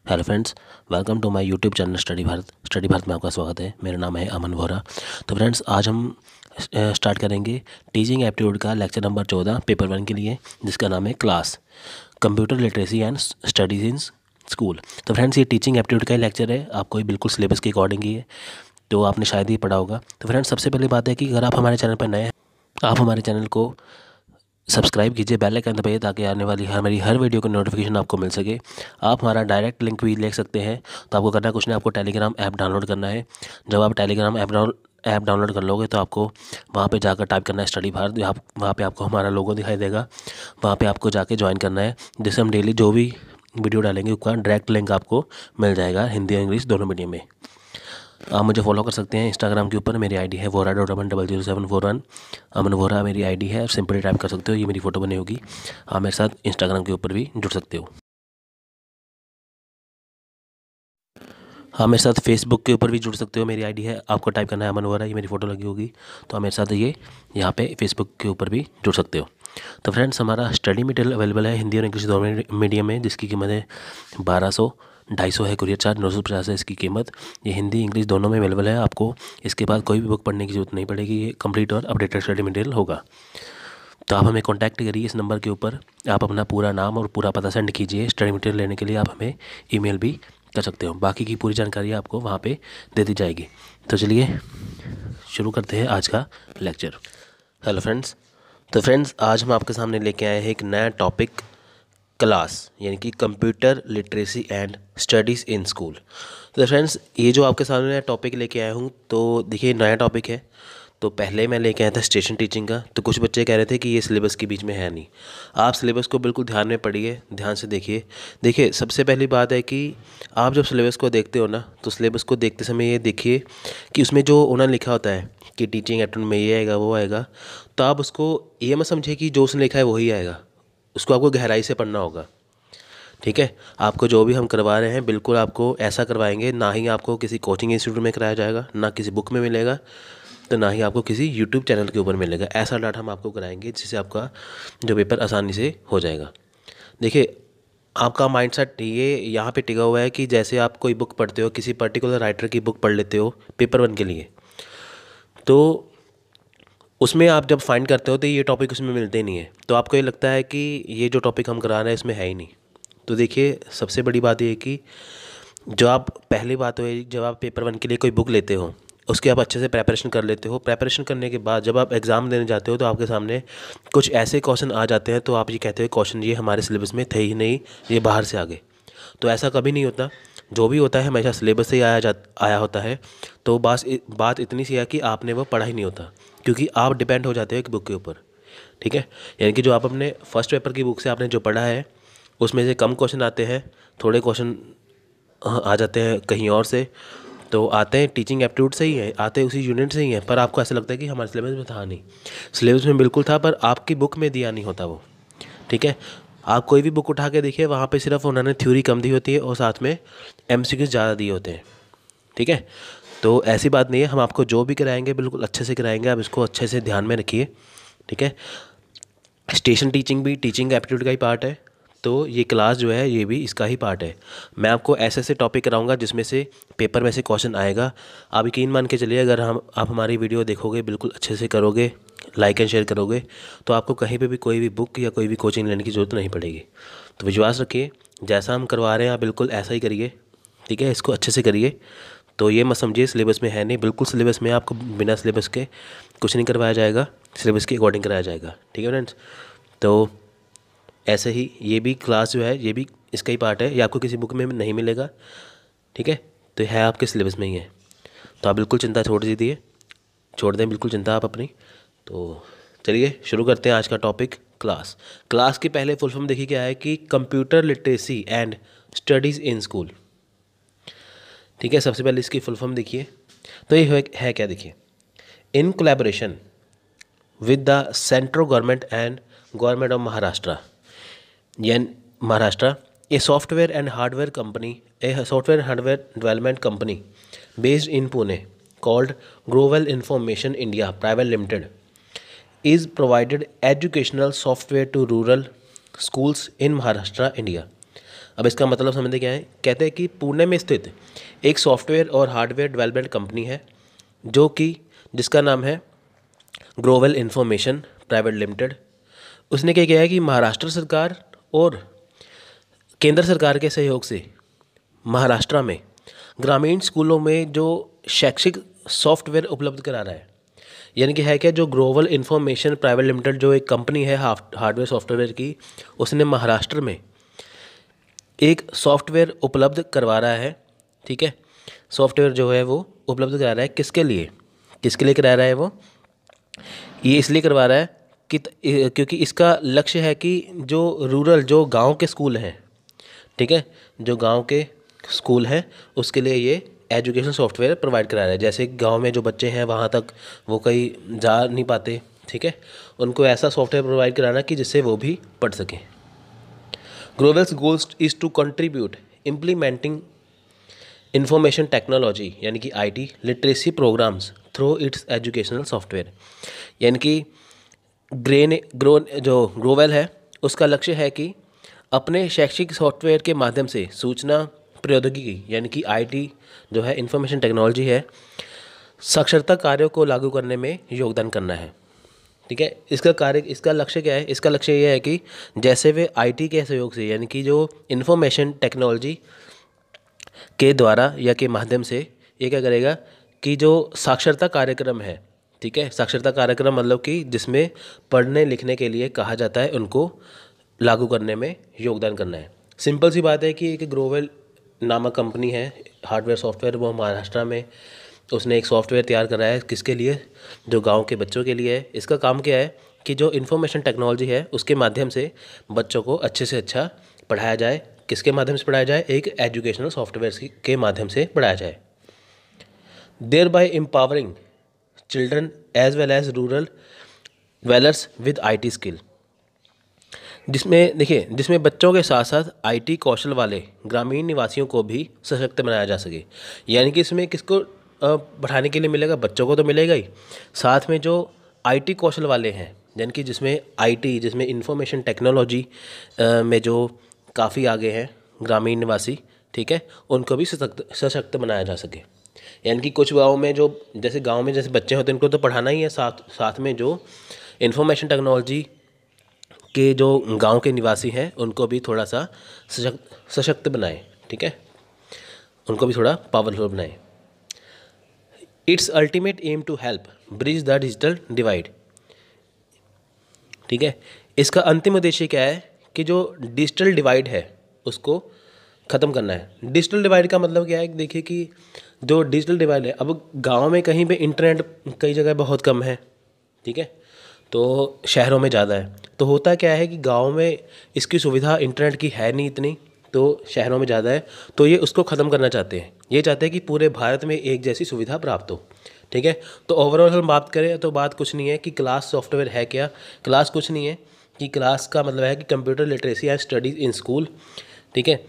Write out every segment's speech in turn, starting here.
Hello friends, welcome to my YouTube channel study Bharat में आपका स्वागत है। मेरा नाम है अमन वोरा। तो फ्रेंड्स, आज हम स्टार्ट करेंगे टीचिंग एप्टीट्यूड का लेक्चर नंबर 14 पेपर 1 के लिए, जिसका नाम है class computer literacy and studies in school. तो फ्रेंड्स, ये टीचिंग एप्टीट्यूड का ही लेक्चर है, आपको ये बिल्कुल सिलेबस के अकॉर्डिंग ही है, तो आपने शायद ही पढ़ा होगा। तो फ्रेंड्स, सबसे पहली बात है कि अगर आप हमारे चैनल पर नए हैं, आप हमारे चैनल को सब्सक्राइब कीजिए, बेल आइकन दबाइए ताकि आने वाली हमारी हर वीडियो का नोटिफिकेशन आपको मिल सके। आप हमारा डायरेक्ट लिंक भी ले सकते हैं। तो आपको करना कुछ नहीं, आपको टेलीग्राम ऐप डाउनलोड करना है। जब आप टेलीग्राम ऐप डाउनलोड कर लोगे तो आपको वहाँ पे जाकर टाइप करना है स्टडी भारत। वहाँ पे आपको हमारा लोगो दिखाई देगा, वहाँ पे आपको जाके ज्वाइन करना है, जिससे हम डेली जो भी वीडियो डालेंगे उसका डायरेक्ट लिंक आपको मिल जाएगा, हिंदी और इंग्लिश दोनों मीडियम में। आप मुझे फॉलो कर सकते हैं इंस्टाग्राम के ऊपर, मेरी आईडी है वोरा.1000741। अमन वोरा मेरी आईडी है, सिंपली टाइप कर सकते हो, ये मेरी फ़ोटो बनी होगी। आप मेरे साथ इंस्टाग्राम के ऊपर भी जुड़ सकते हो। हाँ, मेरे साथ फेसबुक के ऊपर भी जुड़ सकते हो, मेरी आईडी है, आपको टाइप करना है अमन वोरा, ये मेरी फ़ोटो लगी होगी। तो आप मेरे साथ ये यहाँ पे फेसबुक के ऊपर भी जुड़ सकते हो। तो फ्रेंड्स, हमारा स्टडी मटेरियल अवेलेबल है हिंदी और इंग्लिश दोनों मीडियम में, जिसकी कीमत है 1200, 250 है कुरियर चार्ज, 950 है इसकी कीमत। ये हिंदी इंग्लिश दोनों में अवेलेबल है। आपको इसके बाद कोई भी बुक पढ़ने की ज़रूरत नहीं पड़ेगी, ये कंप्लीट और अपडेटेड स्टडी मटेरियल होगा। तो आप हमें कांटेक्ट करिए इस नंबर के ऊपर, आप अपना पूरा नाम और पूरा पता सेंड कीजिए। स्टडी मटेरियल लेने के लिए आप हमें ईमेल भी कर सकते हो, बाकी की पूरी जानकारी आपको वहाँ पे दे दी जाएगी। तो चलिए शुरू करते हैं आज का लेक्चर। हेलो फ्रेंड्स, तो फ्रेंड्स आज हम आपके सामने लेके आए हैं एक नया टॉपिक, क्लास, यानी कि computer literacy and studies in school. तो फ्रेंड्स, ये जो आपके सामने नया टॉपिक लेके आया हूँ, तो देखिए नया टॉपिक है। तो पहले मैं लेके आया था स्टेशन टीचिंग का, तो कुछ बच्चे कह रहे थे कि ये सिलेबस के बीच में है नहीं। आप सिलेबस को बिल्कुल ध्यान में पढ़िए, ध्यान से देखिए। देखिए, सबसे पहली बात है कि आप जब सिलेबस को देखते हो ना, तो सिलेबस को देखते समय ये देखिए कि उसमें जो उन्होंने लिखा होता है कि टीचिंग एप्टीट्यूड में ये आएगा वो आएगा, तो आप उसको ये मत समझिए कि जो उसने लिखा है वही आएगा, उसको आपको गहराई से पढ़ना होगा। ठीक है, आपको जो भी हम करवा रहे हैं बिल्कुल आपको ऐसा करवाएंगे, ना ही आपको किसी कोचिंग इंस्टीट्यूट में कराया जाएगा, ना किसी बुक में मिलेगा, तो ना ही आपको किसी यूट्यूब चैनल के ऊपर मिलेगा। ऐसा डाटा हम आपको कराएंगे जिससे आपका जो पेपर आसानी से हो जाएगा। देखिए, आपका माइंडसेट ये यहाँ पे टिका हुआ है कि जैसे आप कोई बुक पढ़ते हो, किसी पर्टिकुलर राइटर की बुक पढ़ लेते हो पेपर 1 के लिए, तो उसमें आप जब फाइंड करते हो तो ये टॉपिक उसमें मिलते नहीं है, तो आपको ये लगता है कि ये जो टॉपिक हम करा रहे हैं इसमें है ही नहीं। तो देखिए, सबसे बड़ी बात ये है कि जो आप पहली बात है, जब आप पेपर 1 के लिए कोई बुक लेते हो उसकी आप अच्छे से प्रेपरेशन कर लेते हो। प्रेपरेशन करने के बाद जब आप एग्ज़ाम देने जाते हो तो आपके सामने कुछ ऐसे क्वेश्चन आ जाते हैं, तो आप ये कहते हो क्वेश्चन ये हमारे सिलेबस में थे ही नहीं, ये बाहर से आ गए। तो ऐसा कभी नहीं होता, जो भी होता है हमेशा सिलेबस से ही आया होता है। तो बात इतनी सी है कि आपने वो पढ़ा ही नहीं होता, क्योंकि आप डिपेंड हो जाते हो एक बुक के ऊपर। ठीक है, यानी कि जो आप अपने फर्स्ट पेपर की बुक से आपने जो पढ़ा है उसमें से कम क्वेश्चन आते हैं, थोड़े क्वेश्चन आ जाते हैं कहीं और से, तो आते हैं टीचिंग एप्टीट्यूड से ही है, आते हैं उसी यूनिट से ही है, पर आपको ऐसा लगता है कि हमारे सिलेबस में था नहीं। सिलेबस में बिल्कुल था, पर आपकी बुक में दिया नहीं होता वो। ठीक है, आप कोई भी बुक उठा के देखिए, वहाँ पे सिर्फ उन्होंने थ्योरी कम दी होती है और साथ में एमसीक्यूज ज़्यादा दिए होते हैं। ठीक है, तो ऐसी बात नहीं है, हम आपको जो भी कराएंगे बिल्कुल अच्छे से कराएंगे, आप इसको अच्छे से ध्यान में रखिए। ठीक है, स्टेशन टीचिंग भी टीचिंग एप्टीट्यूड का ही पार्ट है, तो ये क्लास जो है ये भी इसका ही पार्ट है। मैं आपको ऐसे ऐसे टॉपिक कराऊंगा जिसमें से पेपर में से क्वेश्चन आएगा। आप यकीन मान के चलिए, अगर आप हमारी वीडियो देखोगे, बिल्कुल अच्छे से करोगे, लाइक एंड शेयर करोगे, तो आपको कहीं पे भी कोई भी बुक या कोई भी कोचिंग लेने की ज़रूरत नहीं पड़ेगी। तो विश्वास रखिए, जैसा हम करवा रहे हैं आप बिल्कुल ऐसा ही करिए। ठीक है, इसको अच्छे से करिए। तो ये मत समझिए सिलेबस में है नहीं, बिल्कुल सिलेबस में आपको बिना सिलेबस के कुछ नहीं करवाया जाएगा, सिलेबस के अकॉर्डिंग कराया जाएगा। ठीक है फ्रेंड्स, तो ऐसे ही ये भी क्लास जो है ये भी इसका ही पार्ट है, ये आपको किसी बुक में नहीं मिलेगा। ठीक है, तो है आपके सिलेबस में ही है, तो आप बिल्कुल चिंता छोड़ दें बिल्कुल चिंता आप अपनी। तो चलिए शुरू करते हैं आज का टॉपिक, क्लास। क्लास के पहले फुल फॉर्म देखिए क्या है कि computer literacy and studies in school. ठीक है, सबसे पहले इसकी फुल फॉर्म देखिए, तो ये है क्या, देखिए, in collaboration with the central government and government of Maharashtra, a software and hardware company, a software and hardware development company based in Pune called Grovel Information India Private Limited is provided educational software to rural schools in Maharashtra, India. अब इसका मतलब समझते क्या है। कहते हैं कि पुणे में स्थित एक सॉफ्टवेयर और हार्डवेयर डेवलपमेंट कंपनी है जो कि जिसका नाम है ग्रोवेल इन्फॉर्मेशन प्राइवेट लिमिटेड। उसने क्या किया है कि महाराष्ट्र सरकार और केंद्र सरकार के सहयोग से महाराष्ट्र में ग्रामीण स्कूलों में जो शैक्षिक सॉफ्टवेयर उपलब्ध करा रहा है। यानी कि है क्या, जो ग्लोबल इन्फॉर्मेशन प्राइवेट लिमिटेड जो एक कंपनी है हार्डवेयर सॉफ्टवेयर की, उसने महाराष्ट्र में एक सॉफ्टवेयर उपलब्ध करवा रहा है। ठीक है, सॉफ्टवेयर जो है वो उपलब्ध करा रहा है किसके लिए करा रहा है वो, ये इसलिए करवा रहा है कि क्योंकि इसका लक्ष्य है कि जो रूरल जो गांव के स्कूल हैं, ठीक है, जो गांव के स्कूल हैं उसके लिए ये एजुकेशन सॉफ्टवेयर प्रोवाइड करा रहा है। जैसे गांव में जो बच्चे हैं वहाँ तक वो कहीं जा नहीं पाते, ठीक है, उनको ऐसा सॉफ्टवेयर प्रोवाइड कराना कि जिससे वो भी पढ़ सकें। Globals goals is to contribute implementing information technology यानी कि IT literacy programmes through its educational software. यानी कि जो ग्लोबल है उसका लक्ष्य है कि अपने शैक्षिक सॉफ्टवेयर के माध्यम से सूचना प्रौद्योगिकी यानी कि आईटी जो है इंफॉर्मेशन टेक्नोलॉजी है, साक्षरता कार्यों को लागू करने में योगदान करना है। ठीक है, इसका लक्ष्य क्या है, इसका लक्ष्य ये है कि जैसे वे आईटी के सहयोग से यानी कि जो इंफॉर्मेशन टेक्नोलॉजी के द्वारा या के माध्यम से ये क्या करेगा कि जो साक्षरता कार्यक्रम है, ठीक है, साक्षरता कार्यक्रम मतलब कि जिसमें पढ़ने लिखने के लिए कहा जाता है उनको लागू करने में योगदान करना है। सिंपल सी बात है कि एक ग्लोबल नामक कंपनी है हार्डवेयर सॉफ्टवेयर, वो महाराष्ट्र में उसने एक सॉफ्टवेयर तैयार कराया है किसके लिए, जो गांव के बच्चों के लिए है। इसका काम क्या है कि जो इन्फॉर्मेशन टेक्नोलॉजी है उसके माध्यम से बच्चों को अच्छे से अच्छा पढ़ाया जाए। किसके माध्यम से पढ़ाया जाए, एक एजुकेशनल सॉफ्टवेयर के माध्यम से पढ़ाया जाए। There by empowering children as well as rural dwellers with IT skill, जिसमें बच्चों के साथ साथ आईटी कौशल वाले ग्रामीण निवासियों को भी सशक्त बनाया जा सके। यानी कि इसमें किसको बढ़ाने के लिए मिलेगा, बच्चों को तो मिलेगा ही, साथ में जो आईटी कौशल वाले हैं यानी कि जिसमें इंफॉर्मेशन टेक्नोलॉजी में जो काफ़ी आगे हैं ग्रामीण निवासी, ठीक है, उनको भी सशक्त बनाया जा सके। यानी कि कुछ गाँव में जैसे बच्चे होते हैं उनको तो पढ़ाना ही है, साथ में जो इंफॉर्मेशन टेक्नोलॉजी के जो गांव के निवासी हैं उनको भी थोड़ा सा सशक्त बनाएं, ठीक है, उनको भी थोड़ा पावरफुल बनाएं। Its ultimate aim to help bridge the digital divide, ठीक है, इसका अंतिम उद्देश्य क्या है कि जो डिजिटल डिवाइड है उसको ख़त्म करना है। डिजिटल डिवाइड का मतलब क्या है, देखिए कि जो डिजिटल डिवाइड है, अब गांव में कहीं पे इंटरनेट कई जगह बहुत कम है, ठीक है, तो शहरों में ज़्यादा है। तो होता क्या है कि गांव में इसकी सुविधा इंटरनेट की है नहीं इतनी, तो शहरों में ज़्यादा है, तो ये उसको ख़त्म करना चाहते हैं। ये चाहते हैं कि पूरे भारत में एक जैसी सुविधा प्राप्त हो, ठीक है। तो ओवरऑल हम बात करें तो बात कुछ नहीं है कि क्लास सॉफ्टवेयर है क्या, क्लास कुछ नहीं है कि क्लास का मतलब है कि computer literacy and studies in school, ठीक है।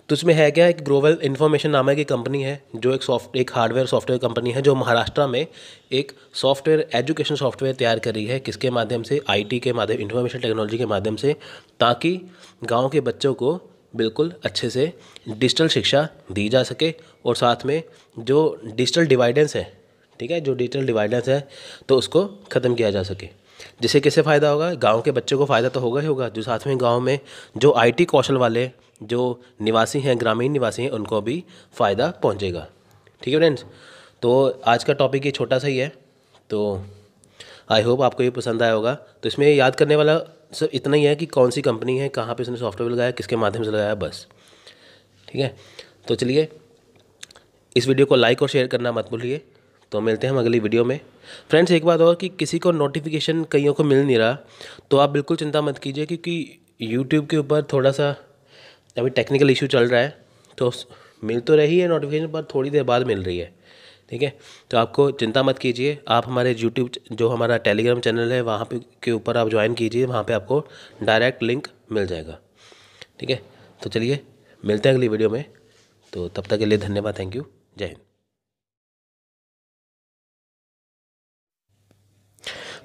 तो उसमें है क्या है कि ग्लोबल इन्फॉर्मेशन नामक एक कंपनी है जो एक हार्डवेयर सॉफ्टवेयर कंपनी है जो महाराष्ट्र में एक सॉफ्टवेयर एजुकेशन सॉफ्टवेयर तैयार कर रही है। किसके माध्यम से, आईटी के माध्यम, इन्फॉर्मेशन टेक्नोलॉजी के माध्यम से, ताकि गांव के बच्चों को बिल्कुल अच्छे से डिजिटल शिक्षा दी जा सके और साथ में जो डिजिटल डिवाइडेंस है, ठीक है, जो डिजिटल डिवाइडेंस है तो उसको ख़त्म किया जा सके। जिससे किससे फ़ायदा होगा, गांव के बच्चों को फ़ायदा तो होगा ही होगा, जो साथ में गांव में जो आईटी कौशल वाले जो निवासी हैं, ग्रामीण निवासी हैं, उनको भी फ़ायदा पहुंचेगा। ठीक है फ्रेंड्स, तो आज का टॉपिक ये छोटा सा ही है, तो आई होप आपको ये पसंद आया होगा। तो इसमें याद करने वाला सब इतना ही है कि कौन सी कंपनी है, कहाँ पे उसने सॉफ्टवेयर लगाया, किसके माध्यम से लगाया, बस। ठीक है, तो चलिए इस वीडियो को लाइक और शेयर करना मत भूलिए। तो मिलते हैं हम अगली वीडियो में। फ्रेंड्स, एक बात और कि किसी को नोटिफिकेशन कईयों को मिल नहीं रहा, तो आप बिल्कुल चिंता मत कीजिए, क्योंकि यूट्यूब के ऊपर थोड़ा सा अभी टेक्निकल इशू चल रहा है, तो मिल तो रही है नोटिफिकेशन पर थोड़ी देर बाद मिल रही है, ठीक है। तो आपको चिंता मत कीजिए, आप हमारे यूट्यूब जो हमारा टेलीग्राम चैनल है वहाँ पे के ऊपर आप ज्वाइन कीजिए, वहाँ पे आपको डायरेक्ट लिंक मिल जाएगा, ठीक है। तो चलिए मिलते हैं अगली वीडियो में, तो तब तक के लिए धन्यवाद, थैंक यू, जय हिंद।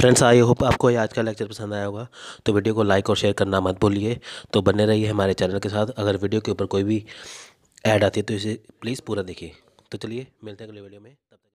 फ्रेंड्स, आई होप आपको ये आज का लेक्चर पसंद आया होगा। तो वीडियो को लाइक और शेयर करना मत भूलिए। तो बने रहिए हमारे चैनल के साथ। अगर वीडियो के ऊपर कोई भी ऐड आती है तो इसे प्लीज़ पूरा देखिए। तो चलिए मिलते हैं अगले वीडियो में।